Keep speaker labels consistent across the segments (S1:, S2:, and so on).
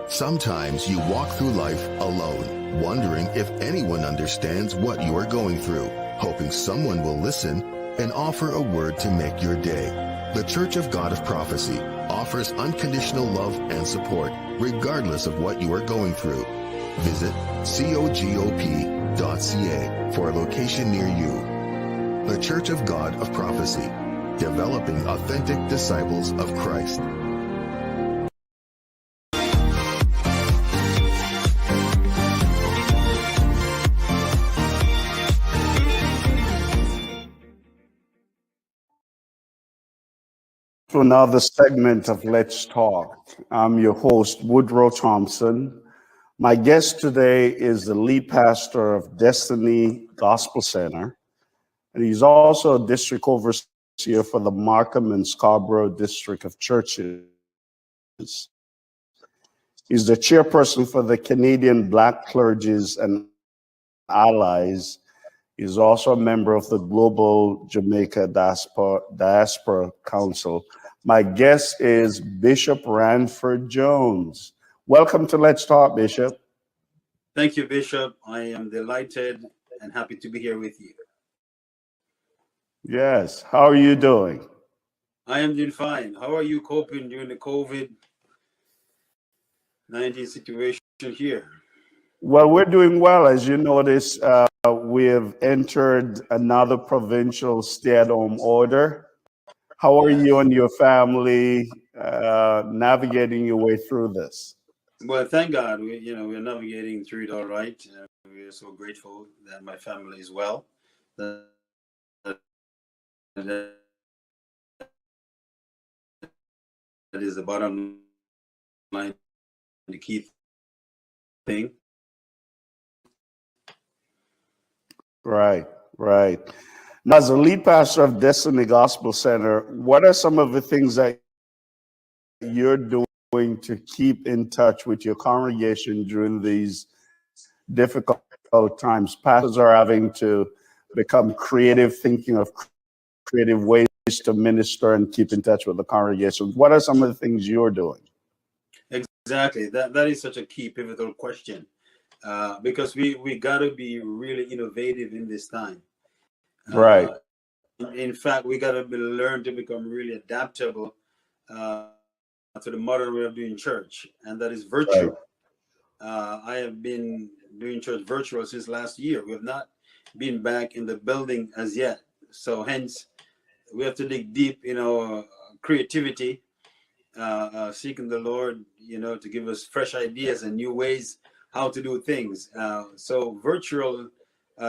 S1: Sometimes you walk through life alone, wondering if anyone understands what you are going through, hoping someone will listen and offer a word to make your day. The Church of God of Prophecy offers unconditional love and support, regardless of what you are going through. Visit cogop.ca for a location near you. The Church of God of Prophecy, developing authentic disciples of Christ.
S2: To another segment of Let's Talk. I'm your host, Woodroe Thompson. My guest today is the lead pastor of Destiny Gospel Center, and he's also a district overseer for the Markham and Scarborough District of Churches. He's the chairperson for the Canadian Black Clergies and Allies. He's also a member of the Global Jamaica Diaspora Council. My guest is Bishop Ransford Jones. Welcome to Let's Talk, Bishop.
S3: Thank you, Bishop. I am delighted and happy to be here with you.
S2: Yes. How are you doing?
S3: I am doing fine. How are you coping during the COVID-19 situation here?
S2: Well, we're doing well. As you notice, we have entered another provincial stay-at-home order. How are you and your family navigating your way through this?
S3: Well, thank God, we're navigating through it all right. We are so grateful that my family is well. That is the bottom line, the key thing.
S2: Right. Now, as a lead pastor of Destiny Gospel Center, what are some of the things that you're doing to keep in touch with your congregation during these difficult times? Pastors are having to become creative, thinking of creative ways to minister and keep in touch with the congregation. What are some of the things you're doing?
S3: Exactly. That is such a key, pivotal question. Because we got to be really innovative in this time.
S2: Right.
S3: In fact, we got to learn to become really adaptable to the modern way of doing church, and that is virtual. Right. I have been doing church virtual since last year. We have not been back in the building as yet. So hence, we have to dig deep in our creativity, seeking the Lord, to give us fresh ideas and new ways how to do things. So virtual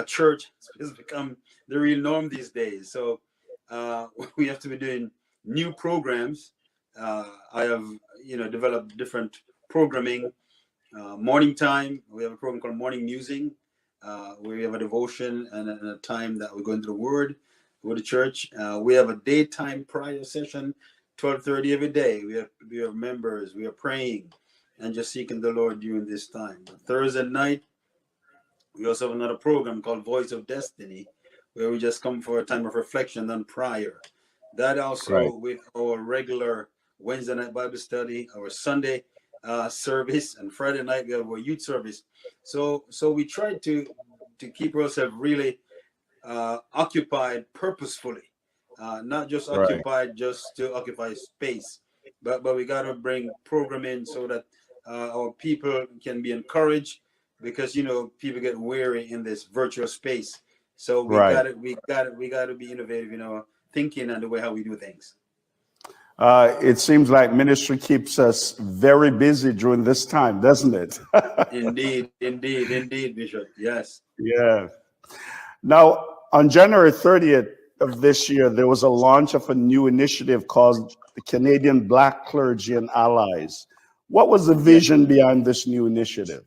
S3: church has become the real norm these days. So we have to be doing new programs. I have, developed different programming. Morning time, we have a program called Morning Musing, where we have a devotion and a time that we go into the Word, go to church. We have a daytime prayer session, 12:30 every day. We have members. We are praying and just seeking the Lord during this time. Thursday night, we also have another program called Voice of Destiny, where we just come for a time of reflection on prayer. That also right. With our regular Wednesday night Bible study, our Sunday service, and Friday night we have our youth service. So we try to keep ourselves really occupied purposefully, not just right. Occupied just to occupy space, but we got to bring program in so that our people can be encouraged, because people get weary in this virtual space. So
S2: Right.
S3: we got to be innovative in our thinking and the way how we do things.
S2: It seems like ministry keeps us very busy during this time, doesn't it?
S3: Indeed, Bishop. Yes.
S2: Yeah. Now, on January 30th of this year, there was a launch of a new initiative called the Canadian Black Clergy and Allies. What was the
S3: Yes.
S2: vision behind this new initiative?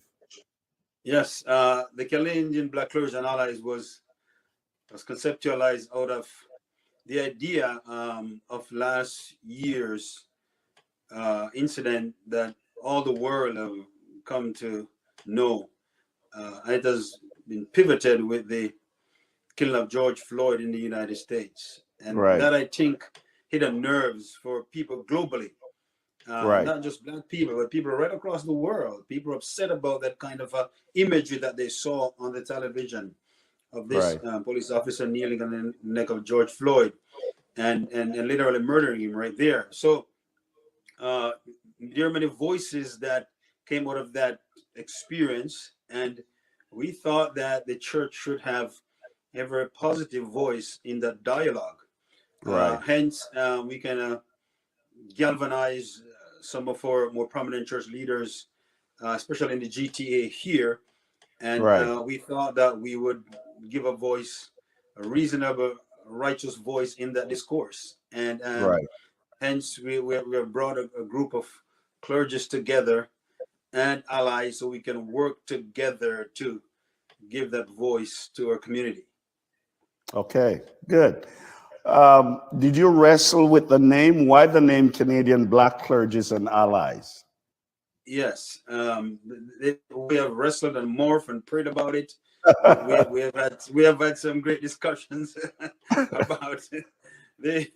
S3: Yes. The Canadian Black Clergy and Allies was conceptualized out of the idea of last year's incident that all the world have come to know. It has been pivoted with the killing of George Floyd in the United States. And
S2: Right.
S3: that, I think, hit the nerves for people globally.
S2: Right.
S3: Not just black people, but people right across the world. People are upset about that kind of imagery that they saw on the television of this
S2: Right.
S3: police officer kneeling on the neck of George Floyd and literally murdering him right there. So there are many voices that came out of that experience, and we thought that the church should have a very positive voice in that dialogue.
S2: Right.
S3: Hence, we can galvanize some of our more prominent church leaders, especially in the GTA here. And
S2: Right.
S3: we thought that we would give a voice, a reasonable, righteous voice in that discourse. And
S2: Right.
S3: hence, we have brought a group of clergies together and allies so we can work together to give that voice to our community.
S2: Okay. Good. Did you wrestle with the name? Why the name Canadian Black Clergies and Allies?
S3: Yes, we have wrestled and morphed and prayed about it. We have had some great discussions about the,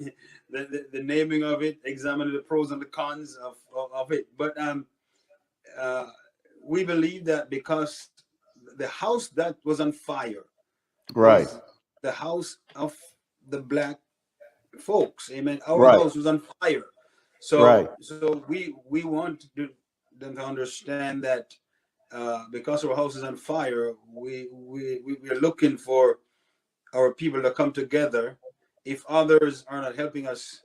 S3: the naming of it, examining the pros and the cons of it. But we believe that because the house that was on fire
S2: Right.
S3: was the house of the black folks. Amen. Our
S2: Right.
S3: house was on fire.
S2: Right.
S3: So we want them to understand that because our house is on fire, we're looking for our people to come together. If others are not helping us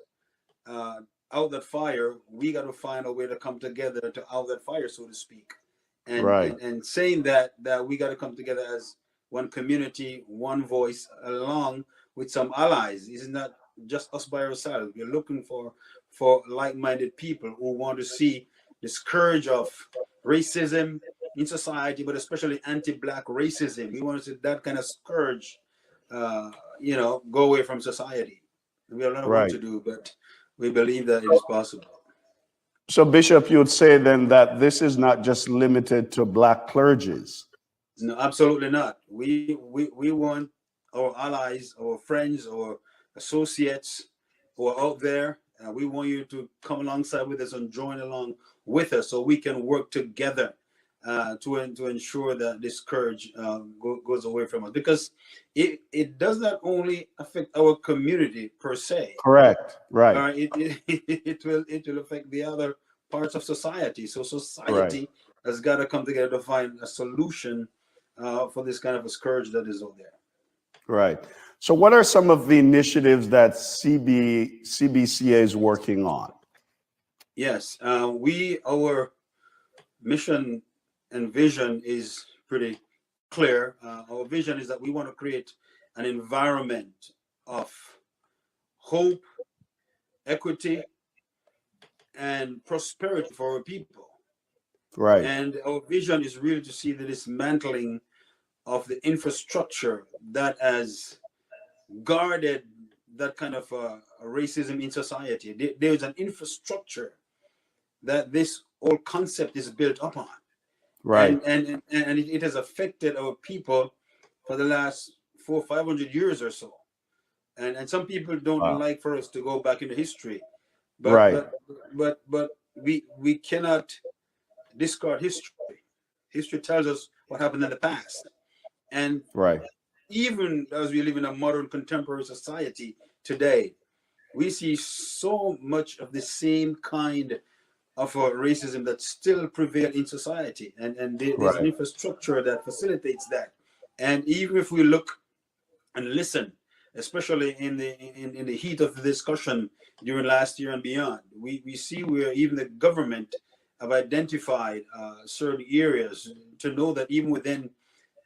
S3: out that fire, we got to find a way to come together to out that fire, so to speak. And
S2: Right.
S3: and saying that we got to come together as one community, one voice, along with some allies. It's not just us by ourselves. We're looking for like-minded people who want to see the scourge of racism in society, but especially anti-black racism. We want to see that kind of scourge, go away from society. We have a lot of work
S2: Right.
S3: to do, but we believe that it is possible.
S2: So, Bishop, you would say then that this is not just limited to Black clergies.
S3: No, absolutely not. We want our allies, our friends, our associates who are out there. We want you to come alongside with us and join along with us so we can work together to ensure that this scourge goes away from us. Because it does not only affect our community per se.
S2: Correct. Right.
S3: It will affect the other parts of society. So
S2: Right.
S3: society has got to come together to find a solution for this kind of a scourge that is out there.
S2: Right. So, what are some of the initiatives that CBCA is working on?
S3: Yes, our mission and vision is pretty clear. Our vision is that we want to create an environment of hope, equity, and prosperity for our people.
S2: Right.
S3: And our vision is really to see the dismantling of the infrastructure that has guarded that kind of racism in society. There's an infrastructure that this whole concept is built upon.
S2: Right.
S3: And it has affected our people for the last 400-500 years or so. And some people don't
S2: Wow.
S3: like for us to go back into history,
S2: Right.
S3: but we cannot discard history. History tells us what happened in the past, and
S2: Right.
S3: even as we live in a modern contemporary society today, we see so much of the same kind of racism that still prevail in society, and there's an
S2: Right.
S3: infrastructure that facilitates that. And even if we look and listen, especially in the heat of the discussion during last year and beyond, we see where even the government have identified certain areas to know that even within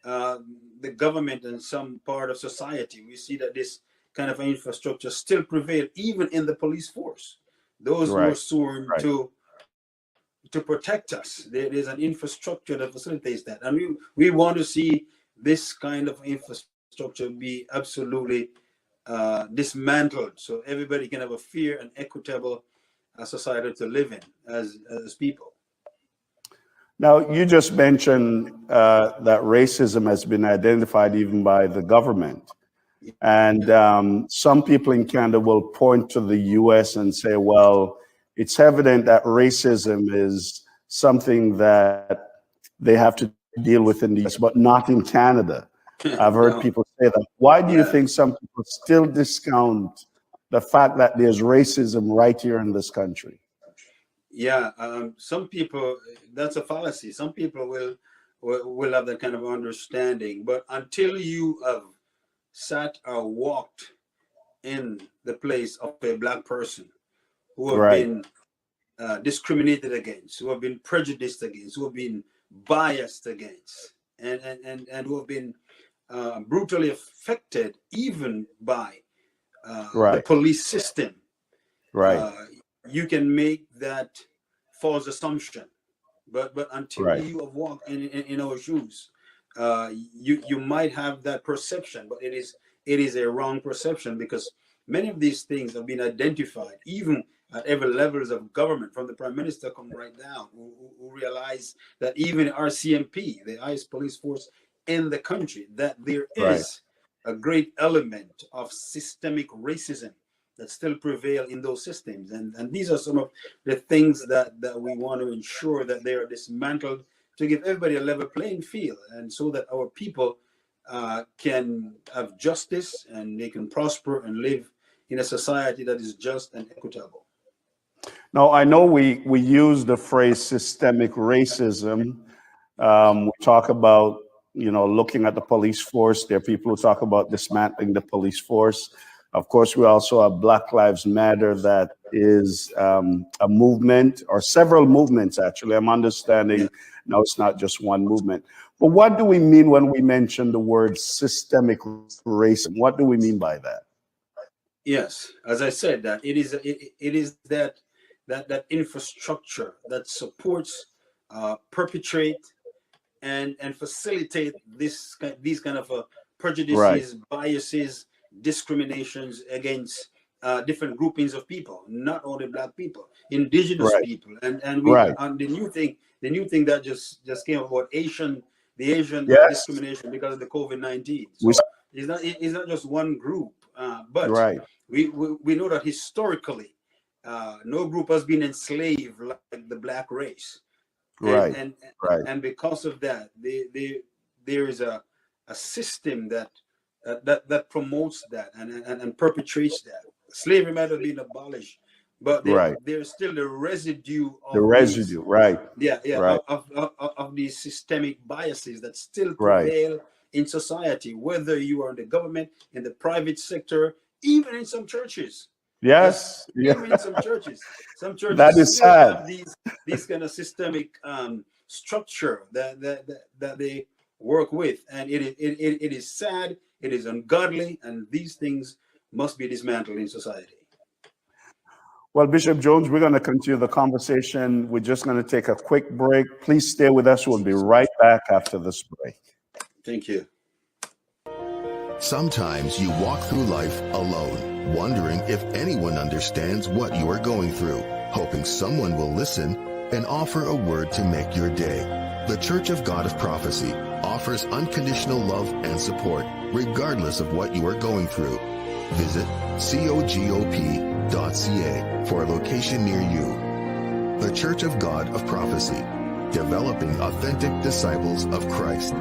S3: uh, the government and some part of society, we see that this kind of infrastructure still prevail even in the police force. Those who are
S2: Right.
S3: sworn
S2: Right.
S3: to protect us. There's an infrastructure that facilitates that, and we want to see this kind of infrastructure be absolutely dismantled, so everybody can have a fair and equitable society to live in as people.
S2: Now, you just mentioned that racism has been identified even by the government. And some people in Canada will point to the US and say, well, it's evident that racism is something that they have to deal with in the US, but not in Canada. I've heard
S3: No,
S2: people say that. Why do you
S3: yeah,
S2: think some people still discount the fact that there's racism right here in this country?
S3: yeah. Some people, that's a fallacy. Some people will have that kind of understanding, but until you have sat or walked in the place of a black person who have
S2: Right,
S3: been discriminated against, who have been prejudiced against, who have been biased against, and who have been brutally affected even by the
S2: right,
S3: police system,
S2: right,
S3: uh, you can make that false assumption. But until
S2: right,
S3: you have walked in our shoes, you might have that perception, but it is a wrong perception, because many of these things have been identified even at every levels of government, from the prime minister come right down, who realize that even RCMP, the highest police force in the country, that there
S2: right.
S3: is a great element of systemic racism that still prevail in those systems. And these are some of the things that we want to ensure that they are dismantled, to give everybody a level playing field, and so that our people can have justice and they can prosper and live in a society that is just and equitable.
S2: Now, I know we use the phrase systemic racism. We talk about, looking at the police force. There are people who talk about dismantling the police force. Of course, we also have Black Lives Matter, that is a movement, or several movements, actually. I'm
S3: Yeah.
S2: understanding now it's not just one movement. But what do we mean when we mention the word systemic racism? What do we mean by that?
S3: Yes, as I said, that it is that infrastructure that supports, perpetrate, and facilitate these kind of
S2: Right,
S3: prejudices, biases, discriminations against different groupings of people, not only black people, indigenous
S2: right,
S3: people, and we
S2: right.
S3: and the new thing that just came about the Asian
S2: Yes.
S3: discrimination because of the COVID-19.
S2: We,
S3: So it's not just one group, but
S2: right,
S3: we know that historically, no group has been enslaved like the black race, and
S2: right,
S3: and
S2: right,
S3: and because of that, there is a system that promotes that and perpetrates that. Slavery might have been abolished, but
S2: right.
S3: there's still the residue
S2: The
S3: of these,
S2: residue, right,
S3: yeah,
S2: right,
S3: of these systemic biases that still
S2: right.
S3: prevail in society, whether you are in the government, in the private sector, even in some churches. Yes,
S2: Yes, yeah,
S3: even in some
S2: that
S3: churches
S2: is
S3: still
S2: sad.
S3: have these kind of systemic structure that they work with, and it is sad, it is ungodly, and these things must be dismantled in society.
S2: Well, Bishop Jones, we're going to continue the conversation. We're just going to take a quick break. Please stay with us. We'll be right back after this break.
S3: Thank you.
S1: Sometimes you walk through life alone, wondering if anyone understands what you are going through, hoping someone will listen and offer a word to make your day. The Church of God of Prophecy offers unconditional love and support, regardless of what you are going through. Visit cogop.ca for a location near you. The Church of God of Prophecy, developing authentic disciples of Christ.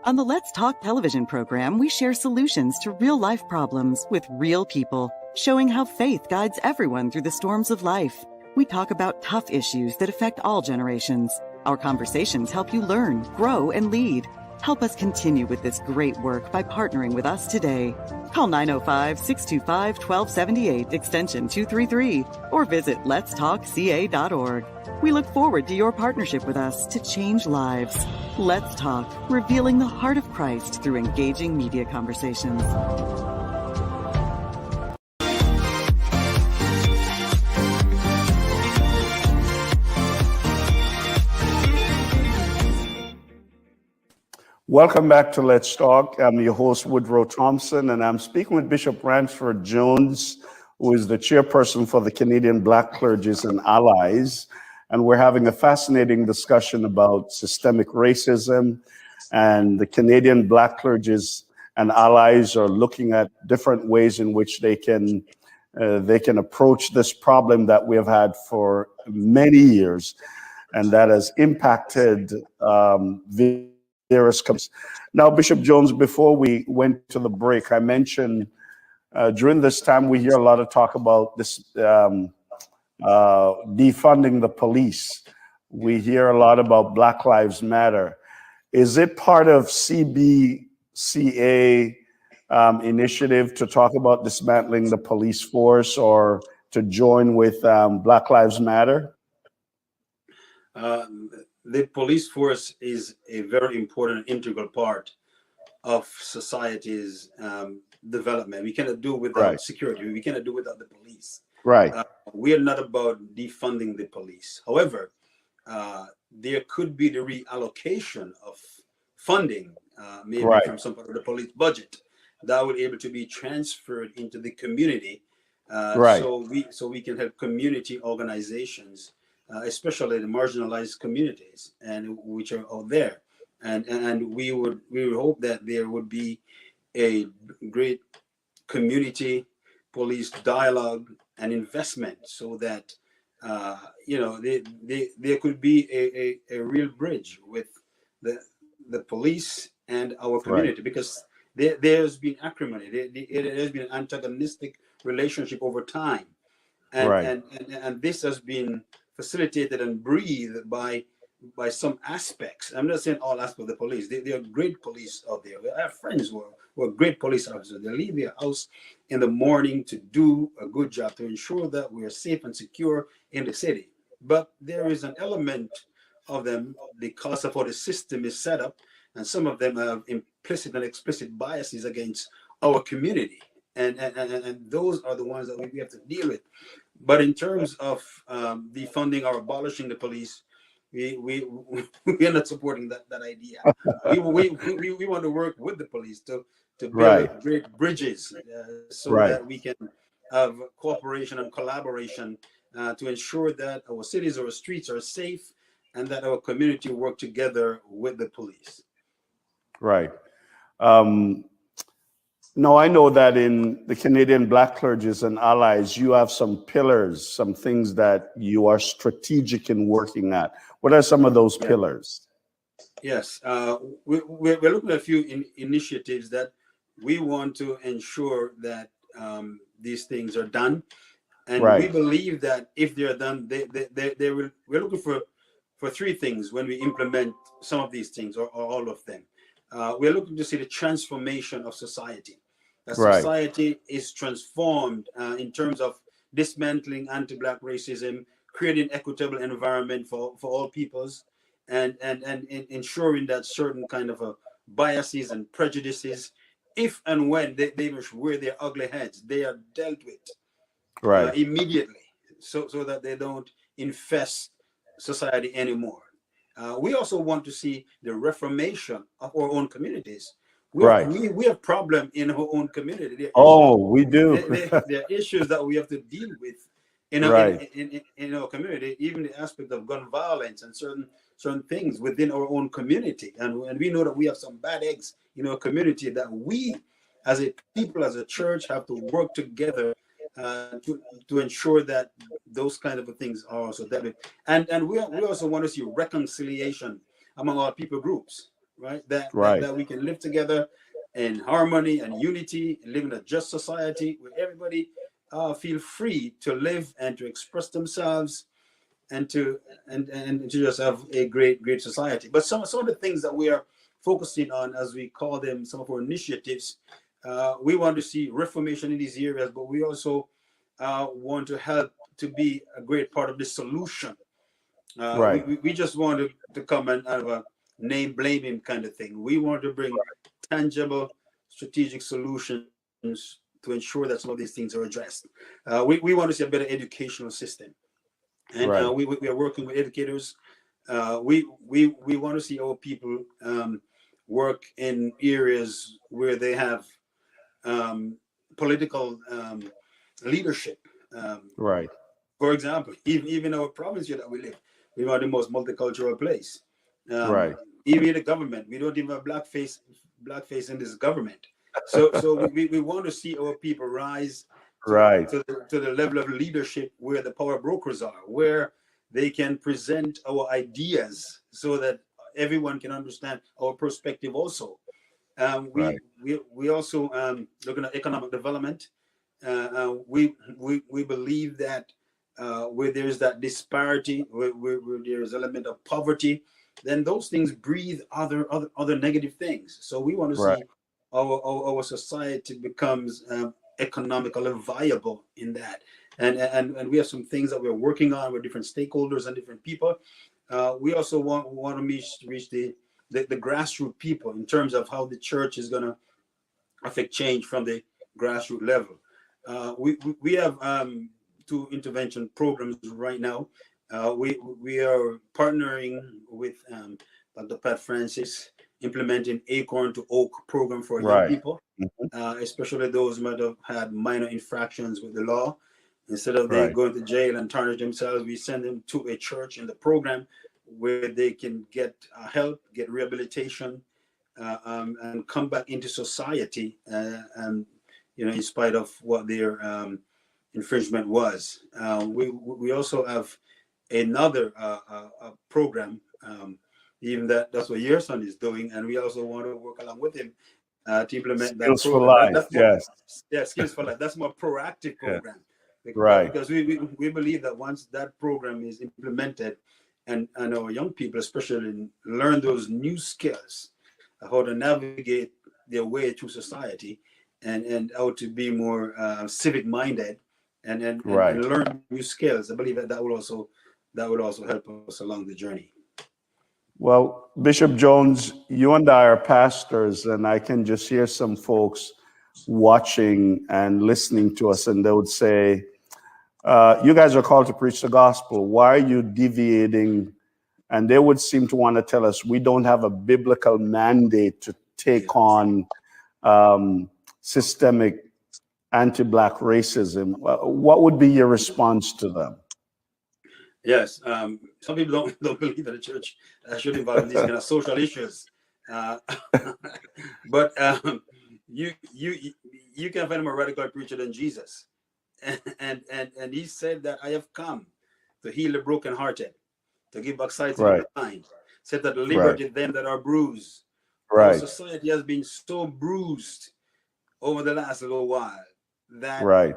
S4: On the Let's Talk television program, we share solutions to real-life problems with real people, showing how faith guides everyone through the storms of life. We talk about tough issues that affect all generations. Our conversations help you learn, grow, and lead. Help us continue with this great work by partnering with us today. Call 905-625-1278, extension 233, or visit letstalkca.org. We look forward to your partnership with us to change lives. Let's Talk, revealing the heart of Christ through engaging media conversations.
S2: Welcome back to Let's Talk. I'm your host, Woodroe Thompson, and I'm speaking with Bishop Ransford Jones, who is the chairperson for the Canadian Black Clergies and Allies. And we're having a fascinating discussion about systemic racism. And the Canadian Black Clergies and Allies are looking at different ways in which they can approach this problem that we have had for many years, and that has impacted various companies. Now, Bishop Jones, before we went to the break, I mentioned during this time we hear a lot of talk about this defunding the police. We hear a lot about Black Lives Matter. Is it part of CBCA initiative to talk about dismantling the police force, or to join with Black Lives Matter?
S3: The police force is a very important integral part of society's development. We cannot do without security. We cannot do without the police.
S2: Right.
S3: We are not about defunding the police. However, there could be the reallocation of funding, maybe from some part of the police budget, that would be able to be transferred into the community, so we can have community organizations, especially the marginalized communities, and which are out there, and we would hope that there would be a great community police dialogue and investment, so that there could be a real bridge with the police and our community, because there's been acrimony, there's been an antagonistic relationship over time, and this has been facilitated and breathed by some aspects. I'm not saying all aspects of the police. There are great police out there. I have friends who are great police officers. They leave their house in the morning to do a good job, to ensure that we are safe and secure in the city. But there is an element of them, because of how the system is set up, and some of them have implicit and explicit biases against our community. And those are the ones that we have to deal with. But in terms of defunding or abolishing the police, we are not supporting that idea. We want to work with the police to build great bridges, so that we can have cooperation and collaboration to ensure that our cities, our streets are safe, and that our community work together with the police.
S2: Right. No, I know that in the Canadian Black Clergies and Allies, you have some pillars, some things that you are strategic in working at. What are some of those pillars?
S3: Yes, we're looking at a few initiatives that we want to ensure that these things are done, and we believe that if they're done, they will. We're looking for three things when we implement some of these things, or all of them. We're looking to see the transformation of society. That society is transformed in terms of dismantling anti-Black racism, creating equitable environment for all peoples, and ensuring that certain kind of biases and prejudices, if and when they rear their ugly heads, they are dealt with immediately, so that they don't infest society anymore. We also want to see the reformation of our own communities. We have problem in our own community. There are issues that we have to deal with in our community, even the aspect of gun violence and certain things within our own community. And we know that we have some bad eggs in our community that we, as a people, as a church, have to work together to ensure that those kind of things are also dealt with. And we also want to see reconciliation among our people groups, that we can live together in harmony and unity, and live in a just society where everybody feel free to live and to express themselves and to just have a great society. But some of the things that we are focusing on, as we call them, some of our initiatives, we want to see reformation in these areas, but we also want to help to be a great part of the solution.
S2: Right.
S3: We just want to come and have a name blaming kind of thing. We want to bring tangible strategic solutions to ensure that some of these things are addressed. We want to see a better educational system, and
S2: Right.
S3: we are working with educators. We want to see our people work in areas where they have political leadership.
S2: Right.
S3: For example, even our province here that we live, we are the most multicultural place.
S2: Right.
S3: Even in the government, we don't even have blackface in this government. So we want to see our people rise
S2: Right.
S3: to the level of leadership where the power brokers are, where they can present our ideas so that everyone can understand our perspective also.
S2: Right.
S3: We also looking at economic development. We believe that where there's that disparity, where there's element of poverty, then those things breathe other negative things. So we want to
S2: Right.
S3: see our society becomes economically viable in that, and we have some things that we're working on with different stakeholders and different people. We also want to reach the grassroots people in terms of how the church is going to affect change from the grassroots level. We have two intervention programs right now. We are partnering with Dr. Pat Francis, implementing Acorn to Oak program for young
S2: Right.
S3: people, especially those who might have had minor infractions with the law. Instead of they
S2: Right.
S3: going to jail and tarnish themselves, we send them to a church in the program where they can get help, get rehabilitation, and come back into society, and in spite of what their infringement was. We also have another program, even that's what your son is doing, and we also want to work along with him to implement that
S2: Skills for
S3: program.
S2: life.
S3: That's more,
S2: Yes.
S3: yeah, Skills for Life. That's more proactive
S2: Yeah.
S3: program,
S2: Right.
S3: because we believe that once that program is implemented, and our young people especially learn those new skills of how to navigate their way through society, and how to be more civic minded, and
S2: Right.
S3: learn new skills. I believe that will also help us along the journey.
S2: Well, Bishop Jones, you and I are pastors, and I can just hear some folks watching and listening to us, and they would say, you guys are called to preach the gospel. Why are you deviating? And they would seem to want to tell us we don't have a biblical mandate to take on systemic anti-Black racism. What would be your response to them?
S3: Yes, some people don't believe that the church should involve in these kind of social issues, but you can find a more radical preacher than Jesus, and he said that I have come to heal the brokenhearted, to give back sight to
S2: Right.
S3: the blind, set at liberty
S2: Right.
S3: them that are bruised. Our
S2: Right.
S3: society has been so bruised over the last little while that
S2: Right.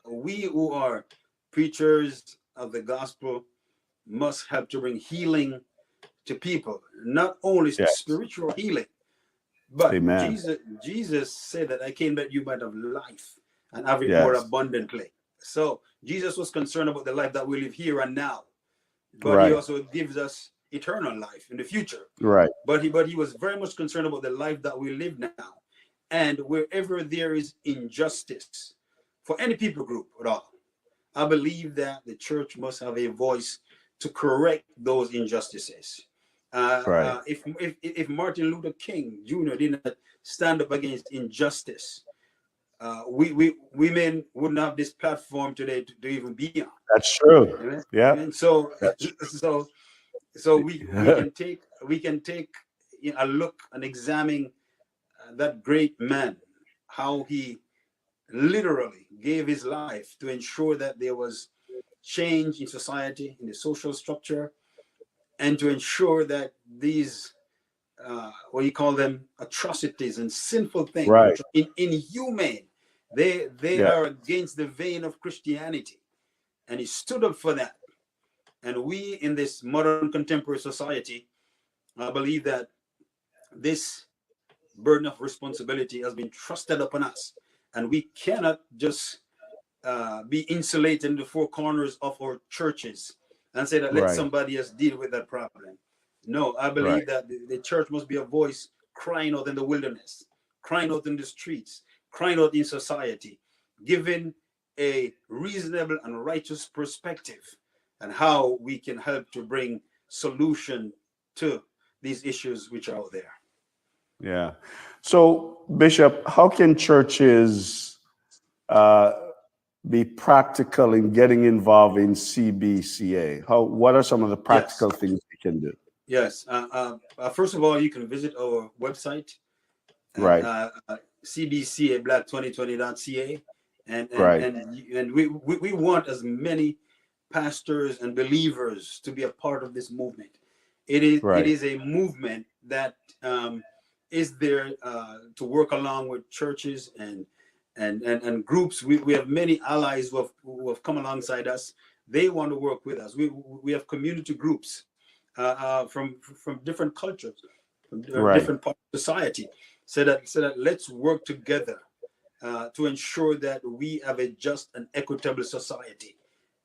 S3: we who are preachers of the gospel must help to bring healing to people, not only
S2: Yes.
S3: spiritual healing, but
S2: Amen.
S3: Jesus said that I came that you might have life and have it more
S2: Yes.
S3: abundantly. So Jesus was concerned about the life that we live here and now, but
S2: Right.
S3: he also gives us eternal life in the future.
S2: Right.
S3: But he was very much concerned about the life that we live now, and wherever there is injustice for any people group at all, I believe that the church must have a voice to correct those injustices.
S2: Right.
S3: If Martin Luther King Jr. did not stand up against injustice, we men wouldn't have this platform today to even be on.
S2: That's true.
S3: Amen?
S2: Yeah.
S3: Amen? So
S2: That's
S3: we can take a look and examine that great man, how he literally gave his life to ensure that there was change in society, in the social structure, and to ensure that these what you call them atrocities and sinful things,
S2: right.
S3: inhumane They
S2: Yeah.
S3: are against the vein of Christianity, and he stood up for that. And we in this modern contemporary society, I believe that this burden of responsibility has been trusted upon us, and we cannot just be insulated in the four corners of our churches and say that let
S2: Right.
S3: somebody else deal with that problem. No, I
S2: Right.
S3: believe that the church must be a voice crying out in the wilderness, crying out in the streets, crying out in society, giving a reasonable and righteous perspective and how we can help to bring solution to these issues which are out there.
S2: Yeah. So, Bishop, how can churches be practical in getting involved in CBCA? What are some of the practical
S3: Yes,
S2: things they can do?
S3: yes. First of all, you can visit our website at
S2: Right.
S3: cbcablack2020.ca,
S2: Right.
S3: and we want as many pastors and believers to be a part of this movement. It
S2: Right.
S3: is a movement that is there to work along with churches and groups. We have many allies who have come alongside us. They want to work with us. We have community groups from different cultures, from
S2: Right.
S3: different parts of society, so that let's work together to ensure that we have a just and equitable society,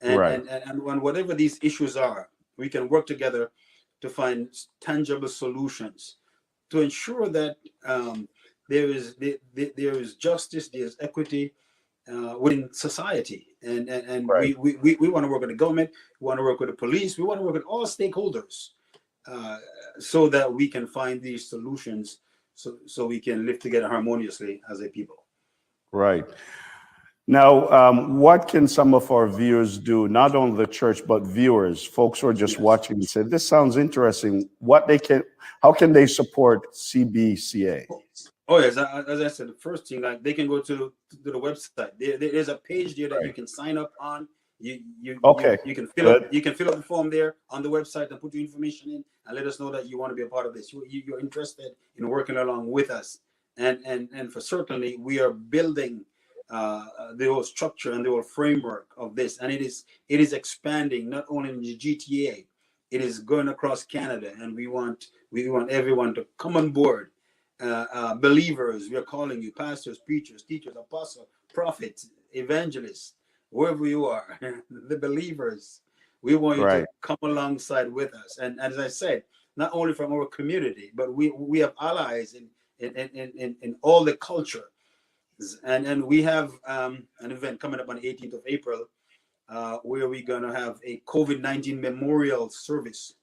S2: Right.
S3: and whatever these issues are, we can work together to find tangible solutions to ensure that there is justice, there is equity within society, and
S2: Right.
S3: we want to work with the government, we want to work with the police, we want to work with all stakeholders, so that we can find these solutions, so we can live together harmoniously as a people.
S2: Right. Now, what can some of our viewers do, not only the church, but viewers, folks who are just
S3: Yes.
S2: watching and say, this sounds interesting. How can they support CBCA?
S3: Oh yes, as I said, the first thing, like, they can go to the website. There's a page there that you
S2: Right.
S3: can sign up on.
S2: Okay.
S3: You can fill up
S2: Good.
S3: the form there on the website and put your information in and let us know that you want to be a part of this. You're interested in working along with us, and for certainly we are building the whole structure and the whole framework of this, and it is expanding not only in the GTA, it is going across Canada, and we want everyone to come on board. Believers, we are calling you pastors, preachers, teachers, apostles, prophets, evangelists, wherever you are, the believers. We want you
S2: Right.
S3: to come alongside with us. And as I said, not only from our community, but we have allies in all the culture. And we have an event coming up on the 18th of April, where we're going to have a COVID-19 memorial service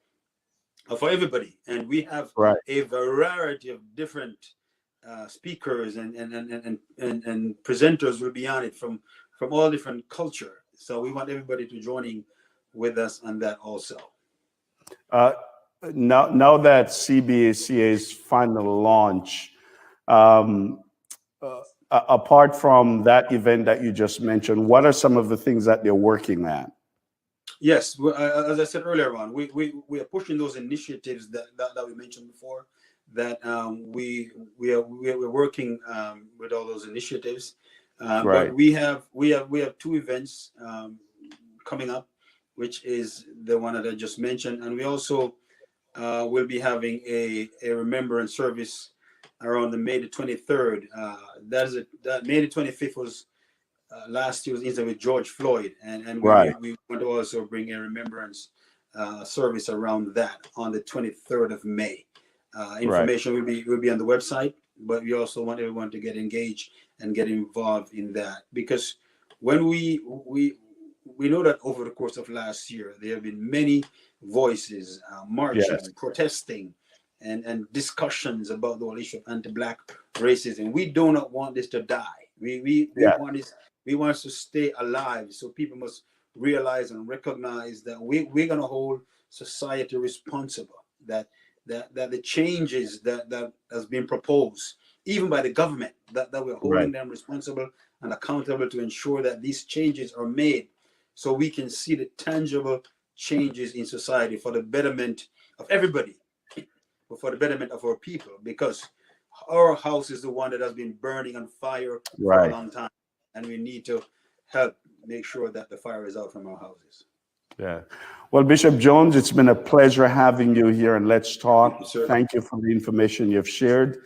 S3: for everybody, and we have
S2: Right.
S3: a variety of different speakers and presenters will be on it from all different culture. So we want everybody to join in with us on that also.
S2: Uh, now that CBCA's final launch, um, apart from that event that you just mentioned, what are some of the things that they're working at?
S3: Yes, as I said earlier on, we are pushing those initiatives that we mentioned before. That we're working with all those initiatives,
S2: Right.
S3: but we have two events coming up, which is the one that I just mentioned, and we also will be having a remembrance service around the May the 23rd. That May the 25th was last year's incident with George Floyd, and
S2: Right.
S3: we want to also bring a remembrance service around that on the 23rd of May. Information will be on the website, but we also want everyone to get engaged and get involved in that, because when we know that over the course of last year there have been many voices marching,
S2: Yes.
S3: protesting, and discussions about the whole issue of anti-Black racism. We do not want this to die. We
S2: Yeah.
S3: want this. We want us to stay alive. So people must realize and recognize that we're going to hold society responsible. That the changes that has been proposed, even by the government, that we're holding
S2: Right.
S3: them responsible and accountable to ensure that these changes are made, so we can see the tangible changes in society for the betterment of everybody, but for the betterment of our people, because our house is the one that has been burning on fire for a
S2: Right.
S3: long time. and we need to help make sure that the fire is out from our houses.
S2: Yeah. Well, Bishop Jones, it's been a pleasure having you here, and Let's Talk.
S3: Thank you, sir.
S2: Thank you for the information you've shared.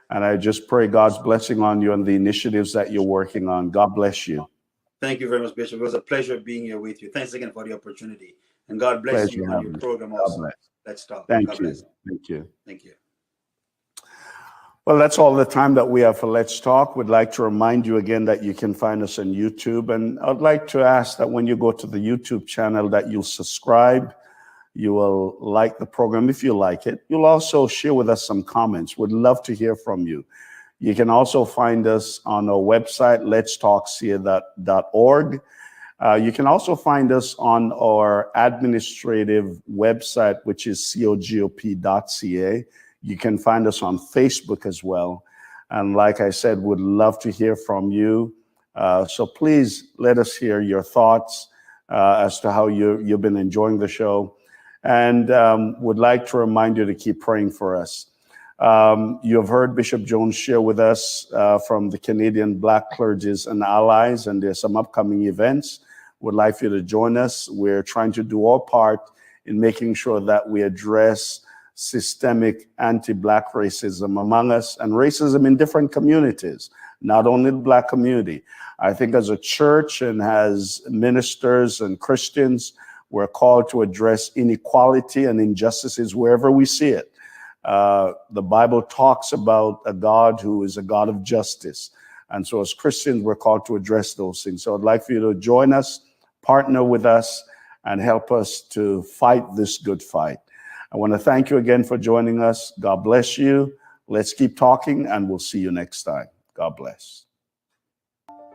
S2: And I just pray God's blessing on you and the initiatives that you're working on. God bless you.
S3: Thank you very much, Bishop. It was a pleasure being here with you. Thanks again for the opportunity. And God bless
S2: Pleasure
S3: you on your program
S2: God
S3: also.
S2: bless.
S3: Let's Talk.
S2: Thank
S3: God
S2: you.
S3: bless.
S2: Thank you.
S3: Thank you.
S2: Well, that's all the time that we have for Let's Talk. We'd like to remind you again that you can find us on YouTube. And I'd like to ask that when you go to the YouTube channel that you'll subscribe, you will like the program if you like it. You'll also share with us some comments. We'd love to hear from you. You can also find us on our website, letstalkca.org. You can also find us on our administrative website, which is cogop.ca. You can find us on Facebook as well. And like I said, would love to hear from you. So please let us hear your thoughts as to how you've been enjoying the show. And would like to remind you to keep praying for us. You have heard Bishop Jones share with us from the Canadian Black Clergies and Allies, and there's some upcoming events. Would like for you to join us. We're trying to do our part in making sure that we address systemic anti-Black racism among us and racism in different communities, not only the Black community. I think as a church and as ministers and Christians, we're called to address inequality and injustices wherever we see it. The Bible talks about a God who is a God of justice. And so as Christians, we're called to address those things. So I'd like for you to join us, partner with us, and help us to fight this good fight. I want to thank you again for joining us. God bless you. Let's keep talking, and we'll see you next time. God bless.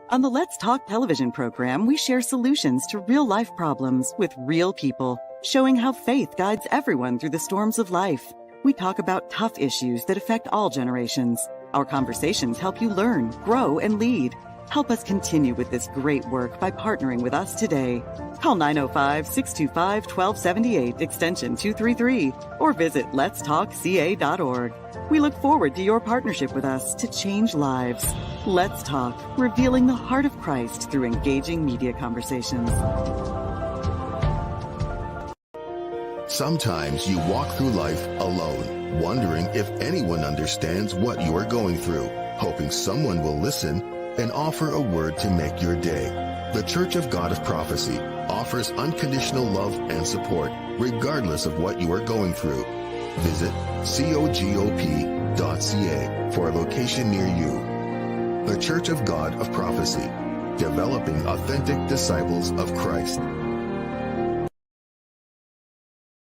S4: On the Let's Talk television program, we share solutions to real-life problems with real people, showing how faith guides everyone through the storms of life. We talk about tough issues that affect all generations. Our conversations help you learn, grow, and lead. Help us continue with this great work by partnering with us today. Call 905-625-1278, extension 233, or visit letstalkca.org. We look forward to your partnership with us to change lives. Let's Talk, revealing the heart of Christ through engaging media conversations.
S1: Sometimes you walk through life alone, wondering if anyone understands what you are going through, hoping someone will listen and offer a word to make your day. The Church of God of Prophecy offers unconditional love and support, regardless of what you are going through. Visit cogop.ca for a location near you. The Church of God of Prophecy, developing authentic disciples of Christ.